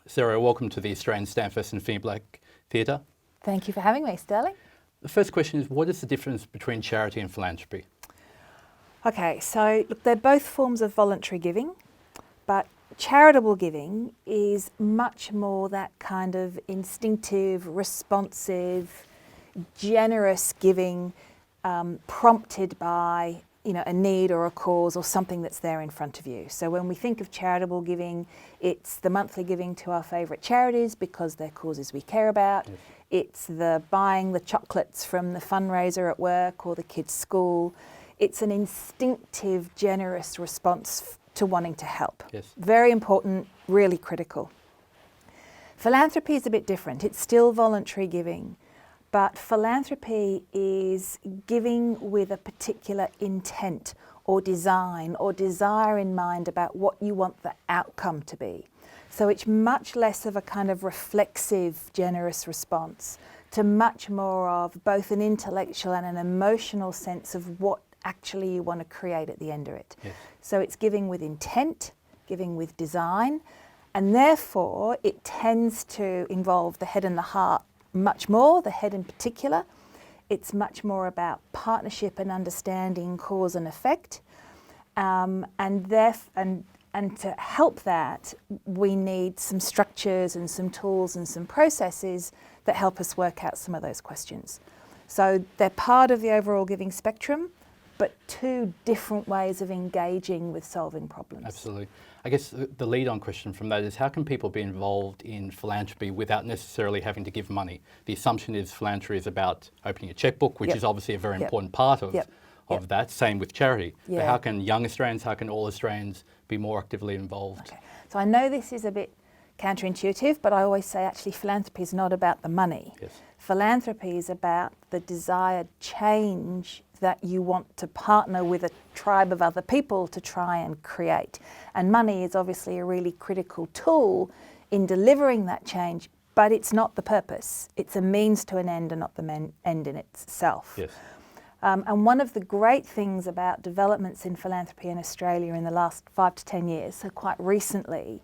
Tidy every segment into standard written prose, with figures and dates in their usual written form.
Sarah, welcome to the Australian Standfirst and Finn Black Theatre. Thank you for having me, Stirling. The first question is, what is the difference between charity and philanthropy? Okay, so look, they're both forms of voluntary giving, but charitable giving is much more that kind of instinctive, responsive, generous giving prompted by a need or a cause or something that's there in front of you. So when we think of charitable giving, it's the monthly giving to our favourite charities because they're causes we care about. Yes. It's the buying the chocolates from the fundraiser at work or the kids' school. It's an instinctive, generous response to wanting to help. Yes. Very important, really critical. Philanthropy is a bit different. It's still voluntary giving. But philanthropy is giving with a particular intent or design or desire in mind about what you want the outcome to be. So it's much less of a kind of reflexive, generous response to much more of both an intellectual and an emotional sense of what actually you want to create at the end of it. Yes. So it's giving with intent, giving with design, and therefore it tends to involve the head and the heart much more, the head in particular. It's much more about partnership and understanding cause and effect. And to help that, we need some structures and some tools and some processes that help us work out some of those questions. So they're part of the overall giving spectrum, but two different ways of engaging with solving problems. Absolutely. I guess the lead-on question from that is, how can people be involved in philanthropy without necessarily having to give money? The assumption is philanthropy is about opening a checkbook, which is obviously a very important part of that. Same with charity. But how can young Australians, how can all Australians be more actively involved? Okay. So I know this is a bit counterintuitive, but I always say actually philanthropy is not about the money. Yes. Philanthropy is about the desired change that you want to partner with a tribe of other people to try and create. And money is obviously a really critical tool in delivering that change, but it's not the purpose. It's a means to an end and not the end in itself. Yes. And one of the great things about developments in philanthropy in Australia in the last 5 to 10 years, so quite recently,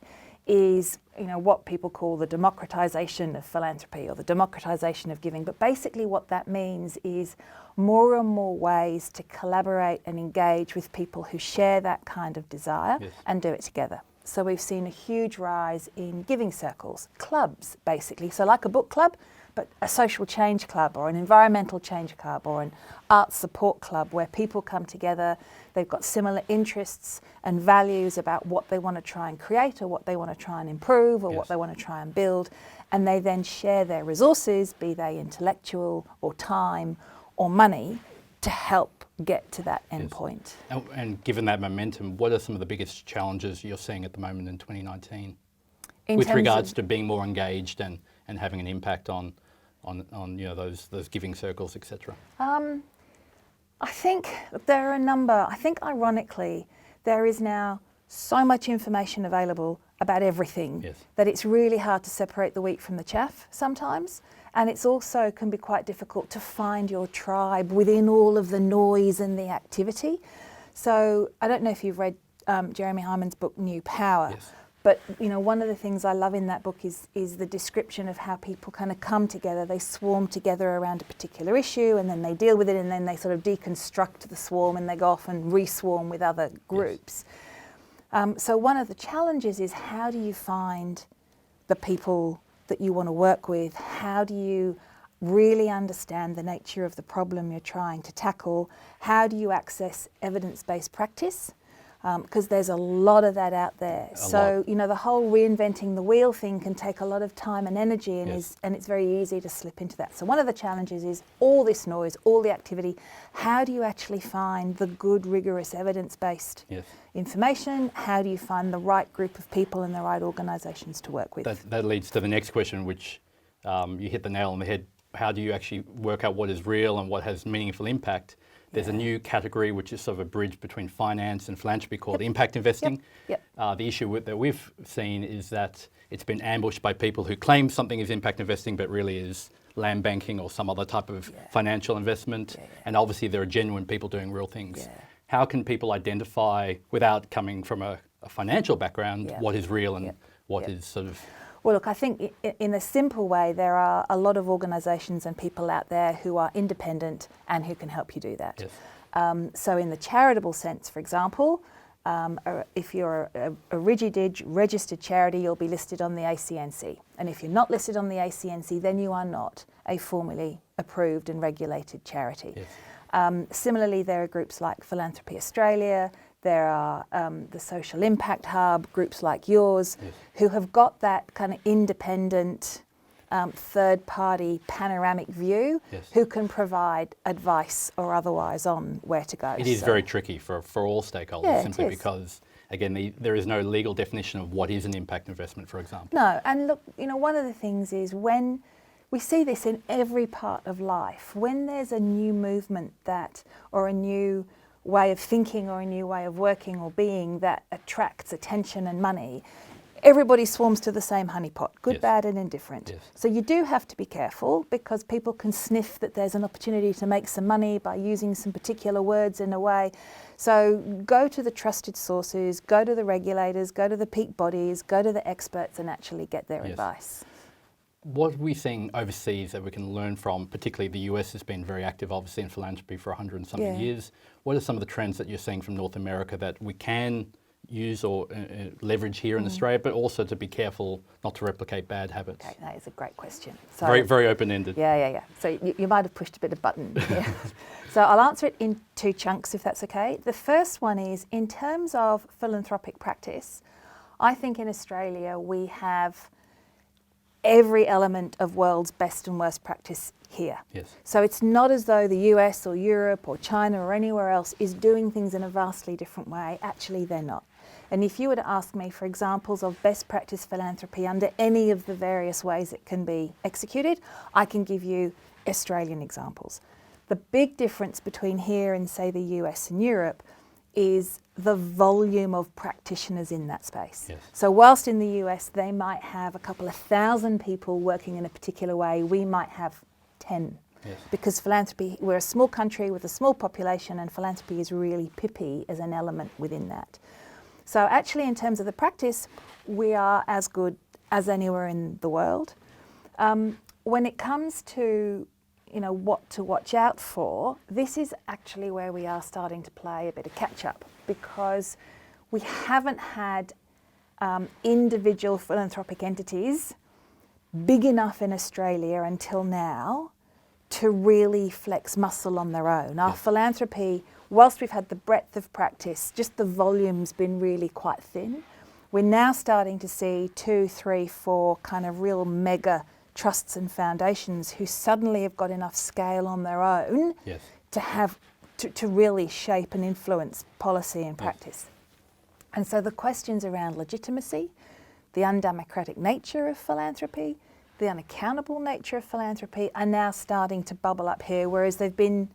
is what people call the democratization of philanthropy or the democratization of giving. But basically what that means is more and more ways to collaborate and engage with people who share that kind of desire and do it together. So we've seen a huge rise in giving circles, clubs basically. So like a book club, but a social change club or an environmental change club or an arts support club where people come together, they've got similar interests and values about what they want to try and create or what they want to try and improve or what they want to try and build, and they then share their resources, be they intellectual or time or money, to help get to that end point. And given that momentum, what are some of the biggest challenges you're seeing at the moment in 2019 with regards to being more engaged and having an impact on those giving circles, etc.? I think there are a number. I think ironically, there is now so much information available about everything that it's really hard to separate the wheat from the chaff sometimes. And it's also can be quite difficult to find your tribe within all of the noise and the activity. So I don't know if you've read Jeremy Hyman's book, New Power. Yes. But one of the things I love in that book is the description of how people kind of come together. They swarm together around a particular issue and then they deal with it and then they sort of deconstruct the swarm and they go off and re-swarm with other groups. So one of the challenges is, how do you find the people that you want to work with? How do you really understand the nature of the problem you're trying to tackle? How do you access evidence-based practice? Because there's a lot of that out there. So, the whole reinventing the wheel thing can take a lot of time and energy and it's very easy to slip into that. So one of the challenges is all this noise, all the activity. How do you actually find the good, rigorous, evidence-based information? How do you find the right group of people and the right organisations to work with? That leads to the next question, which you hit the nail on the head. How do you actually work out what is real and what has meaningful impact? There's a new category which is sort of a bridge between finance and philanthropy called impact investing. The issue that we've seen is that it's been ambushed by people who claim something is impact investing but really is land banking or some other type of financial investment. And obviously there are genuine people doing real things. How can people identify, without coming from a financial background, what is real and what is sort of Well, look, I think in a simple way, there are a lot of organisations and people out there who are independent and who can help you do that. Yes. So in the charitable sense, for example, if you're a RIGI-DIG registered charity, you'll be listed on the ACNC. And if you're not listed on the ACNC, then you are not a formally approved and regulated charity. Yes. Similarly, there are groups like Philanthropy Australia, there are the Social Impact Hub, groups like yours, Yes. who have got that kind of independent, third-party panoramic view, Yes. who can provide advice or otherwise on where to go. It is very tricky for all stakeholders, simply because, again, there is no legal definition of what is an impact investment, for example. No, and look, one of the things is when we see this in every part of life, when there's a new movement or a new way of thinking or a new way of working or being that attracts attention and money, everybody swarms to the same honeypot, good, Yes. bad and indifferent. Yes. So you do have to be careful, because people can sniff that there's an opportunity to make some money by using some particular words in a way. So go to the trusted sources, go to the regulators, go to the peak bodies, go to the experts and actually get their Yes. advice. What are we seeing overseas that we can learn from? Particularly the US has been very active, obviously, in philanthropy for 100 and something years. What are some of the trends that you're seeing from North America that we can use or leverage here in Australia, but also to be careful not to replicate bad habits? Okay, that is a great question. So, Very, very open-ended. Yeah. So you might have pushed a bit of button here. So I'll answer it in two chunks, if that's okay. The first one is, in terms of philanthropic practice, I think in Australia we have every element of world's best and worst practice here. Yes. So it's not as though the US or Europe or China or anywhere else is doing things in a vastly different way. Actually, they're not. And if you were to ask me for examples of best practice philanthropy under any of the various ways it can be executed, I can give you Australian examples. The big difference between here and, say, the US and Europe is the volume of practitioners in that space. Yes. So whilst in the US they might have a couple of thousand people working in a particular way, we might have 10. Yes. Because philanthropy, we're a small country with a small population, and philanthropy is really pippy as an element within that. So actually, in terms of the practice, we are as good as anywhere in the world. When it comes to what to watch out for, this is actually where we are starting to play a bit of catch up, because we haven't had individual philanthropic entities big enough in Australia until now to really flex muscle on their own. Our philanthropy, whilst we've had the breadth of practice, just the volume's been really quite thin. We're now starting to see 2, 3, 4 kind of real mega trusts and foundations who suddenly have got enough scale on their own to really shape and influence policy and practice. And so the questions around legitimacy, the undemocratic nature of philanthropy, the unaccountable nature of philanthropy are now starting to bubble up here, whereas they've been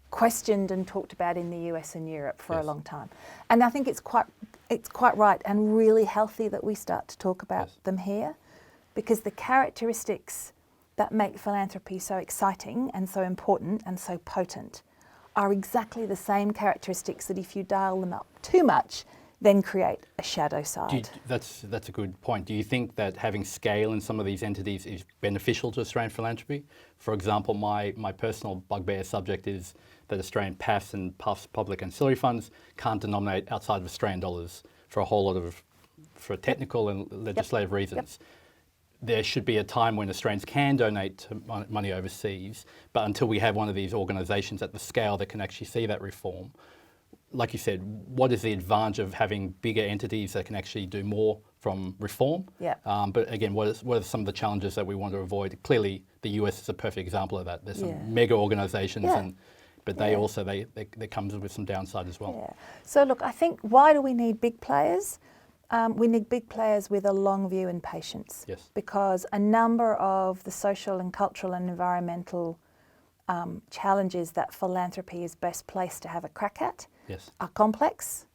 questioned and talked about in the US and Europe for a long time. And I think it's quite right and really healthy that we start to talk about them here, because the characteristics that make philanthropy so exciting and so important and so potent are exactly the same characteristics that, if you dial them up too much, then create a shadow side. That's a good point. Do you think that having scale in some of these entities is beneficial to Australian philanthropy? For example, my personal bugbear subject is that Australian PAFs and PUFs, public ancillary funds, can't denominate outside of Australian dollars for a whole lot of, for technical and legislative reasons. There should be a time when Australians can donate money overseas, but until we have one of these organisations at the scale that can actually see that reform, like you said, what is the advantage of having bigger entities that can actually do more from reform? But again, what are some of the challenges that we want to avoid? Clearly, the US is a perfect example of that. There's some mega organisations, but they also, they comes with some downside as well. So look, I think, why do we need big players? We need big players with a long view and patience. Because a number of the social and cultural and environmental challenges that philanthropy is best placed to have a crack at are complex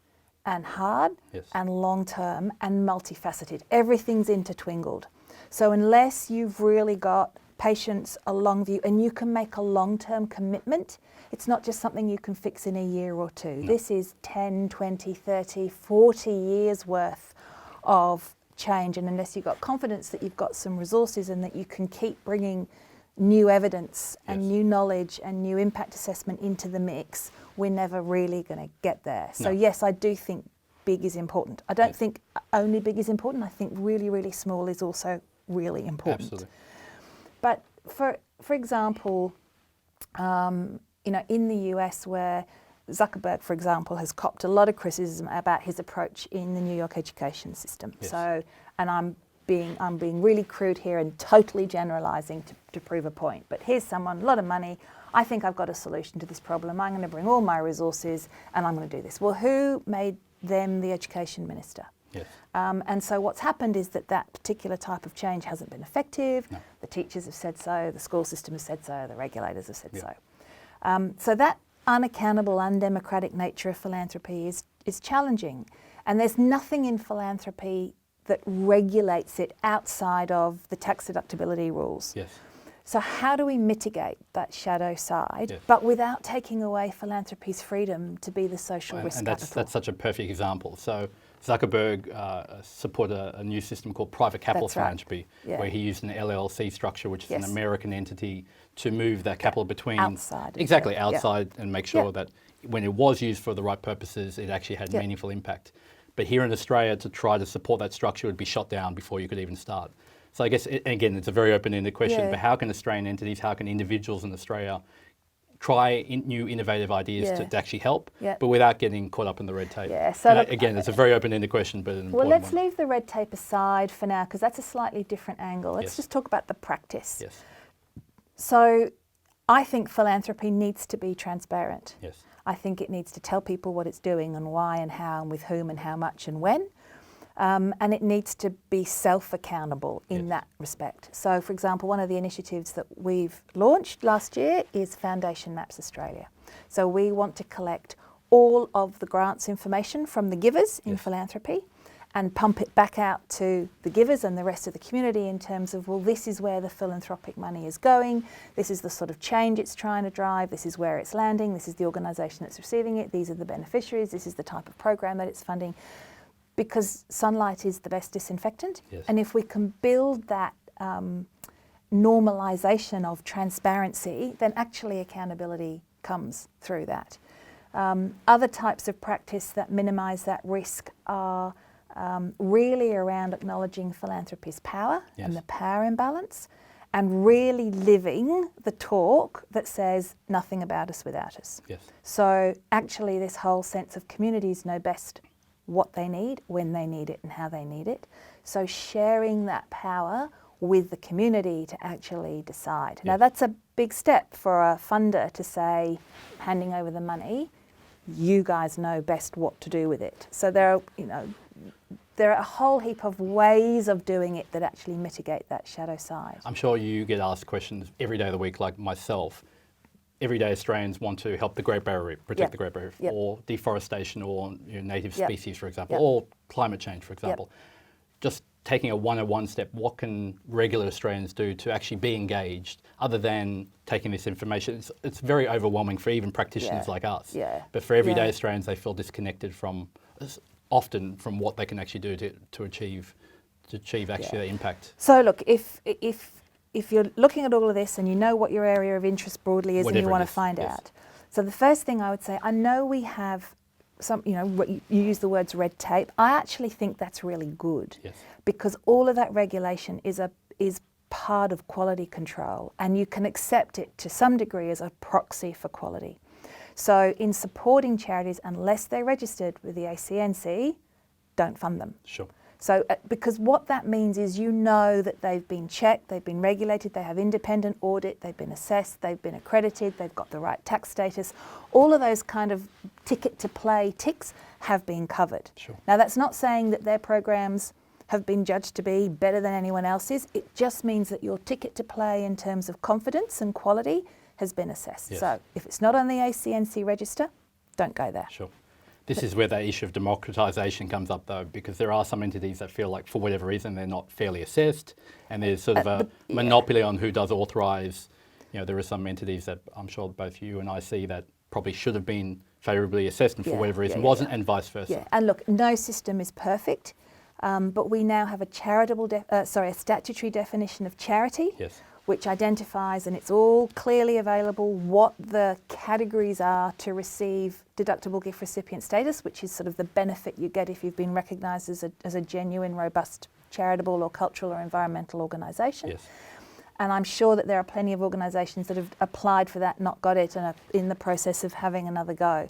and hard and long-term and multifaceted. Everything's intertwined. So unless you've really got patience, a long view, and you can make a long-term commitment, it's not just something you can fix in a year or two. This is 10, 20, 30, 40 years worth of change and unless you've got confidence that you've got some resources and that you can keep bringing new evidence and Yes. new knowledge and new impact assessment into the mix, we're never really going to get there. So No. yes, I do think big is important. I don't think only big is important. I think really, really small is also really important. Absolutely. But for example, in the US, where Zuckerberg, for example, has copped a lot of criticism about his approach in the New York education system. Yes. So, and I'm being really crude here and totally generalising to prove a point. But here's someone, a lot of money. I think I've got a solution to this problem. I'm going to bring all my resources and I'm going to do this. Well, who made them the education minister? Yes. And so what's happened is that particular type of change hasn't been effective. No. The teachers have said so, the school system has said so, the regulators have said Yeah. so. So that unaccountable, undemocratic nature of philanthropy is challenging. And there's nothing in philanthropy that regulates it outside of the tax deductibility rules. Yes. So how do we mitigate that shadow side, Yes. but without taking away philanthropy's freedom to be the social risk And capital? that's such a perfect example. So Zuckerberg supported a new system called private capital That's right. philanthropy, Yeah. where he used an LLC structure, which is Yes. an American entity, to move that capital between Outside of exactly it, yeah. outside and make sure Yeah. that when it was used for the right purposes, it actually had Yeah. meaningful impact. But here in Australia, to try to support that structure would be shot down before you could even start. So I guess, again, it's a very open-ended question, Yeah. but how can Australian entities, how can individuals in Australia try new innovative ideas Yeah. to actually help, Yeah. but without getting caught up in the red tape? Yeah, so And look, again, it's a very open-ended question, but an Well, important let's one. leave the red tape aside for now because that's a slightly different angle. Let's Yes. just talk about the practice. Yes, So I think philanthropy needs to be transparent. yes, I think it needs to tell people what it's doing and why and how and with whom and how much and when. And it needs to be self-accountable in Yes. that respect. So, for example, one of the initiatives that we've launched last year is Foundation Maps Australia. So we want to collect all of the grants information from the givers in Yes. philanthropy and pump it back out to the givers and the rest of the community in terms of, well, this is where the philanthropic money is going, this is the sort of change it's trying to drive, this is where it's landing, this is the organisation that's receiving it, these are the beneficiaries, this is the type of program that it's funding. Because sunlight is the best disinfectant. Yes. And if we can build that normalisation of transparency, then actually accountability comes through that. Other types of practice that minimise that risk are really around acknowledging philanthropy's power Yes. and the power imbalance and really living the talk that says nothing about us without us. yes, So actually this whole sense of communities know best what they need, when they need it and how they need it. So sharing that power with the community to actually decide. Now Yes. that's a big step for a funder to say, handing over the money, you guys know best what to do with it. So there are a whole heap of ways of doing it that actually mitigate that shadow side. I'm sure you get asked questions every day of the week, like myself. Everyday Australians want to help the Great Barrier Reef, protect Yep. the Great Barrier Reef, Yep. or deforestation, or native Yep. species, for example, Yep. or climate change, for example. Just taking a 101 step, what can regular Australians do to actually be engaged, other than taking this information? It's very overwhelming for even practitioners Yeah. like us. Yeah. But for everyday Yeah. Australians, they feel disconnected often from what they can actually do to achieve actually the impact. So look, if you're looking at all of this and you know what your area of interest broadly is and Whatever you it want to is, find yes. out. So the first thing I would say, I know we have some, you use the words red tape. I actually think that's really good. Yes. Because all of that regulation is part of quality control and you can accept it to some degree as a proxy for quality. So in supporting charities, unless they're registered with the ACNC, don't fund them. Sure. So, because what that means is you know that they've been checked, they've been regulated, they have independent audit, they've been assessed, they've been accredited, they've got the right tax status. All of those kind of ticket to play ticks have been covered. Sure. Now, that's not saying that their programs have been judged to be better than anyone else's. It just means that your ticket to play in terms of confidence and quality has been assessed. Yes. So, if it's not on the ACNC register, don't go there. Sure. This is where that issue of democratisation comes up, though, because there are some entities that feel like, for whatever reason, they're not fairly assessed, and there's sort of a monopoly on who does authorise. There are some entities that I'm sure both you and I see that probably should have been favourably assessed and for Yeah, whatever reason yeah, yeah, wasn't, yeah. and vice versa. Yeah, and look, no system is perfect. But we now have a statutory definition of charity, Yes. which identifies, and it's all clearly available, what the categories are to receive deductible gift recipient status, which is sort of the benefit you get if you've been recognised as a genuine, robust, charitable or cultural or environmental organisation. Yes. And I'm sure that there are plenty of organisations that have applied for that, not got it, and are in the process of having another go.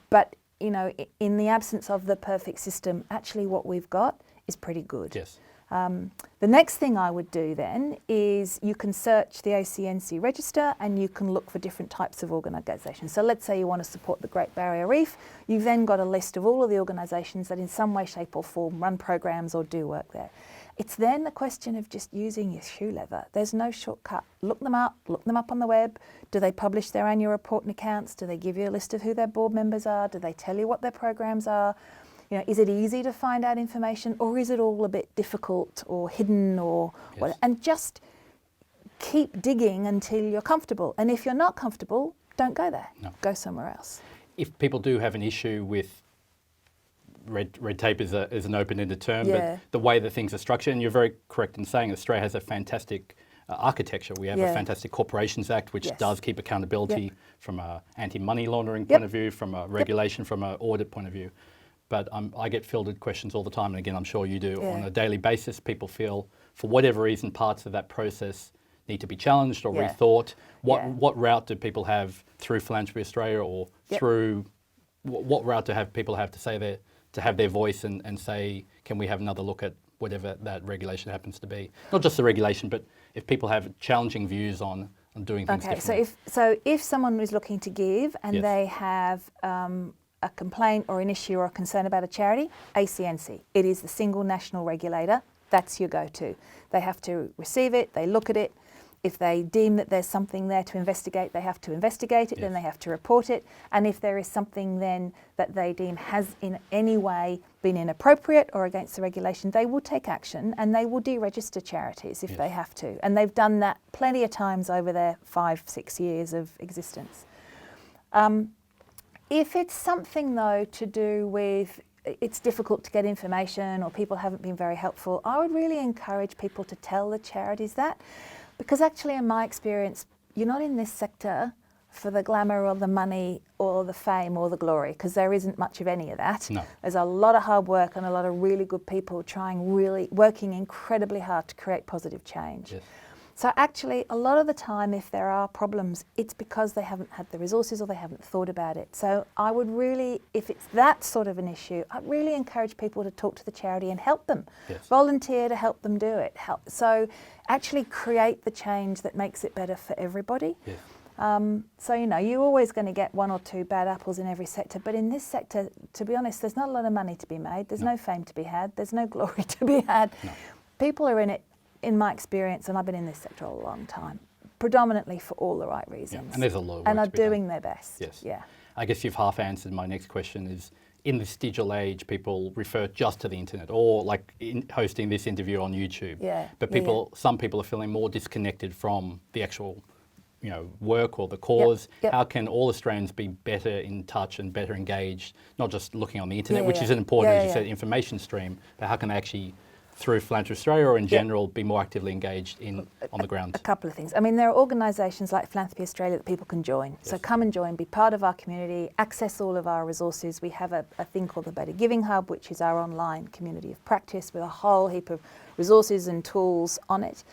But, you know, in the absence of the perfect system, actually what we've got is pretty good. Yes. The next thing I would do then is you can search the ACNC register and you can look for different types of organisations. So let's say you want to support the Great Barrier Reef. You've then got a list of all of the organisations that in some way, shape or form run programs or do work there. It's then a question of just using your shoe leather. There's no shortcut. Look them up on the web. Do they publish their annual report and accounts? Do they give you a list of who their board members are? Do they tell you what their programs are? You know, is it easy to find out information, or is it all a bit difficult or hidden or what? And just keep digging until you're comfortable. And if you're not comfortable, don't go there. No. Go somewhere else. If people do have an issue with red tape is an open-ended term, Yeah. but the way that things are structured, and you're very correct in saying Australia has a fantastic architecture. We have a fantastic Corporations Act, which does keep accountability from an anti-money laundering point of view, from a regulation, from an audit point of view. But I get fielded questions all the time, and again, I'm sure you do, on a daily basis. People feel, for whatever reason, parts of that process need to be challenged or rethought. What route do people have through Philanthropy Australia, or through what route do people have to say to have their voice and say, can we have another look at whatever that regulation happens to be? Not just the regulation, but if people have challenging views on doing things differently. So if someone is looking to give and they have a complaint or an issue or a concern about a charity, ACNC. It is the single national regulator. That's your go-to. They have to receive it, they look at it. If they deem that there's something there to investigate, they have to investigate it, then they have to report it. And if there is something then that they deem has in any way been inappropriate or against the regulation, they will take action and they will deregister charities if they have to. And they've done that plenty of times over their 5-6 years of existence. If it's something, though, to do with it's difficult to get information or people haven't been very helpful, I would really encourage people to tell the charities that, because actually in my experience, you're not in this sector for the glamour or the money or the fame or the glory, because there isn't much of any of that. No. There's a lot of hard work and a lot of really good people working incredibly hard to create positive change. Yes. So actually, a lot of the time, if there are problems, it's because they haven't had the resources or they haven't thought about it. So I would really, if it's that sort of an issue, I'd really encourage people to talk to the charity and help them. Yes. Volunteer to help them do it. So actually create the change that makes it better for everybody. Yes. So, you know, you're always going to get one or two bad apples in every sector, but in this sector, to be honest, there's not a lot of money to be made. There's no fame to be had. There's no glory to be had. No. People are in it, in my experience, and I've been in this sector a long time, predominantly for all the right reasons. Yeah. And there's a lot of work and are to be done. doing their best. Yes. Yeah. I guess you've half answered my next question is, in this digital age, people refer just to the internet, or like hosting this interview on YouTube. Yeah. But some people are feeling more disconnected from the actual, work or the cause. Yep. How can all Australians be better in touch and better engaged, not just looking on the internet, Yeah, which yeah. is an important, as you Yeah, said, information stream, but how can they actually, through Philanthropy Australia or in general, be more actively engaged on the ground? A couple of things. I mean, there are organisations like Philanthropy Australia that people can join. So come and join, be part of our community, access all of our resources. We have a thing called the Better Giving Hub, which is our online community of practice with a whole heap of resources and tools on it.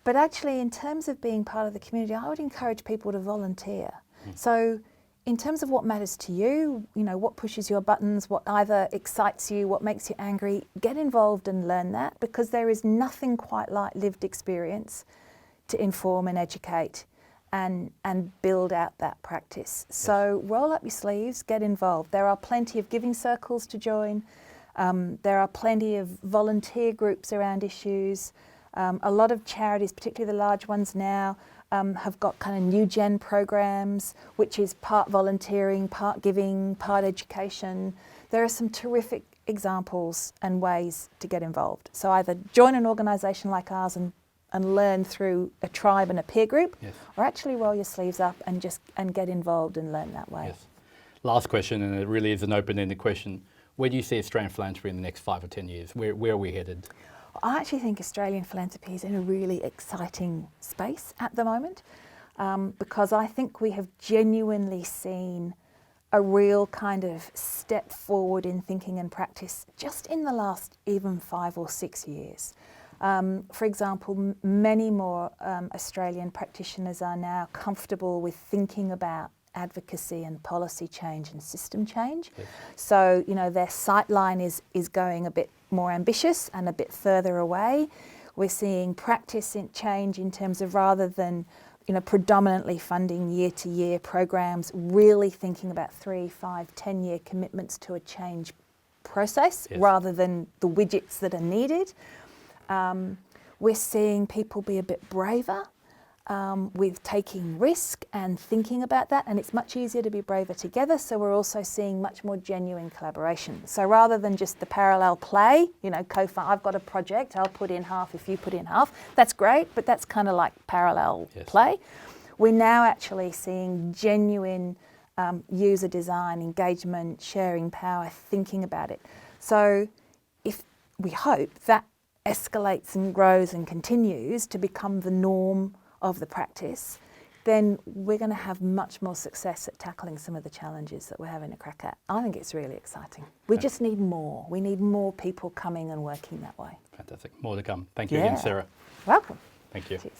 But actually, in terms of being part of the community, I would encourage people to volunteer. So in terms of what matters to you, what pushes your buttons, what either excites you, what makes you angry, get involved and learn that, because there is nothing quite like lived experience to inform and educate and build out that practice. So roll up your sleeves, get involved. There are plenty of giving circles to join. There are plenty of volunteer groups around issues. A lot of charities, particularly the large ones now, have got kind of new gen programs, which is part volunteering, part giving, part education. There are some terrific examples and ways to get involved. So either join an organisation like ours and learn through a tribe and a peer group, or actually roll your sleeves up and get involved and learn that way. Yes. Last question, and it really is an open-ended question. Where do you see Australian philanthropy in the next 5 or 10 years? Where are we headed? I actually think Australian philanthropy is in a really exciting space at the moment, because I think we have genuinely seen a real kind of step forward in thinking and practice just in the last even 5 or 6 years. For example, many more Australian practitioners are now comfortable with thinking about advocacy and policy change and system change. Yes. So, you know, their sightline is going a bit more ambitious and a bit further away. We're seeing practice in change in terms of, rather than, you know, predominantly funding year-to-year programs, really thinking about 3, 5, 10-year commitments to a change process, Yes. rather than the widgets that are needed. We're seeing people be a bit braver with taking risk and thinking about that, and it's much easier to be braver together, so we're also seeing much more genuine collaboration. So rather than just the parallel play, you know, I've got a project, I'll put in half if you put in half, that's great, but that's kind of like parallel Yes. play. We're now actually seeing genuine user design, engagement, sharing power, thinking about it. So if we hope that escalates and grows and continues to become the norm of the practice, then we're going to have much more success at tackling some of the challenges that we're having a crack at. I think it's really exciting. We just need more. We need more people coming and working that way. Fantastic. More to come. Thank you Yeah. again, Sarah. Welcome. Thank you. Cheers.